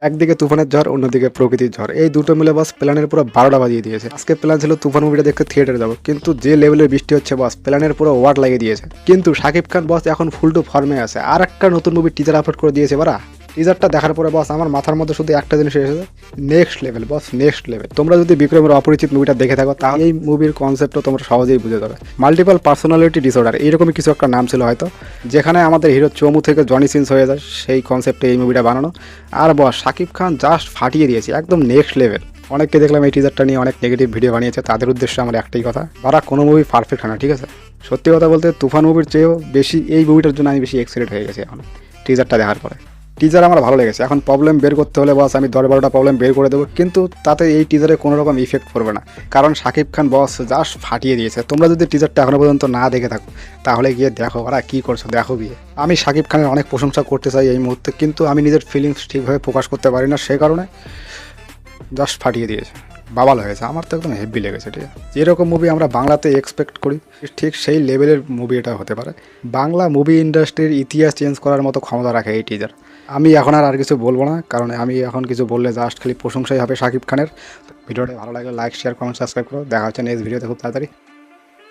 একদিকে তুফানের ঝড়, অন্যদিকে প্রকৃতির ঝড়। এই দুটো মিলে বস প্ল্যানের পুরো ১২টা বাজিয়ে দিয়েছে। আজকে প্ল্যান ছিল তুফান মুভিটা দেখতে থিয়েটারে যাবো, কিন্তু যে লেভেলের বৃষ্টি হচ্ছে বস প্ল্যানের পুরো ওয়াট লাগিয়ে দিয়েছে। কিন্তু শাকিব খান বস এখন ফুল টু ফর্মে আছে, আর একটা নতুন মুভি টিজার আপলোড করে দিয়েছে বারা। টিজারটা দেখার পরে বস আমার মাথার মধ্যে শুধু একটা জিনিস এসেছে, নেক্সট লেভেল বস, নেক্সট লেভেল। তোমরা যদি বিক্রমের অপরিচিত মুভিটা দেখে থাকো তাহলে এই মুভির কনসেপ্টটা তোমরা সহজেই বুঝে যাবে। মাল্টিপল পার্সোনালিটি ডিসঅর্ডার এইরকমই কিছু একটা নাম ছিল হয়তো, যেখানে আমাদের হিরো চমু থেকে জনি সিন্স হয়ে যায়, সেই কনসেপ্টে এই মুভিটা বানানো। আর বস শাকিব খান জাস্ট ফাটিয়ে দিয়েছে, একদম নেক্সট লেভেল। অনেককে দেখলাম এই টিজারটা নিয়ে অনেক নেগেটিভ ভিডিও বানিয়েছে, তাদের উদ্দেশ্যে আমার একটাই কথা, তারা কোনো মুভি পারফেক্ট হয় না, ঠিক আছে? সত্যি কথা বলতে তুফান মুভির চেয়েও বেশি এই মুভিটার জন্য আমি বেশি এক্সাইটেড হয়ে গেছি এখন টিজারটা দেখার পরে। টিজার আমার ভালো লেগেছে। এখন প্রবলেম বের করতে হলে বস আমি ১০-১২টা প্রবলেম বের করে দেবো, কিন্তু তাতে এই টিজারে কোনো রকম ইফেক্ট পড়বে না, কারণ শাকিব খান বস জাস্ট ফাটিয়ে দিয়েছে। তোমরা যদি টিজারটা এখনো পর্যন্ত না দেখে থাকো তাহলে গিয়ে দেখো ওরা কী করছো, দেখো গিয়ে। আমি শাকিব খানের অনেক প্রশংসা করতে চাই এই মুহূর্তে, কিন্তু আমি নিজের ফিলিংস ঠিকভাবে প্রকাশ করতে পারি না, সে কারণে জাস্ট ফাটিয়ে দিয়েছে, বাবাল হয়েছে। আমার তো একদম হেভি লেগেছে। ঠিক আছে, যেরকম মুভি আমরা বাংলাতে এক্সপেক্ট করি ঠিক সেই লেভেলের মুভি এটা হতে পারে। বাংলা মুভি ইন্ডাস্ট্রির ইতিহাস চেঞ্জ করার মতো ক্ষমতা রাখে এই টিজার। আমি এখন আর কিছু বলবো না, কারণ আমি এখন কিছু বললে জাস্ট খালি প্রশংসাই হবে শাকিব খানের। ভিডিওটা ভালো লাগলে লাইক, শেয়ার, কমেন্ট, সাবস্ক্রাইব করো। দেখা হচ্ছে নেক্সট ভিডিওতে খুব তাড়াতাড়ি।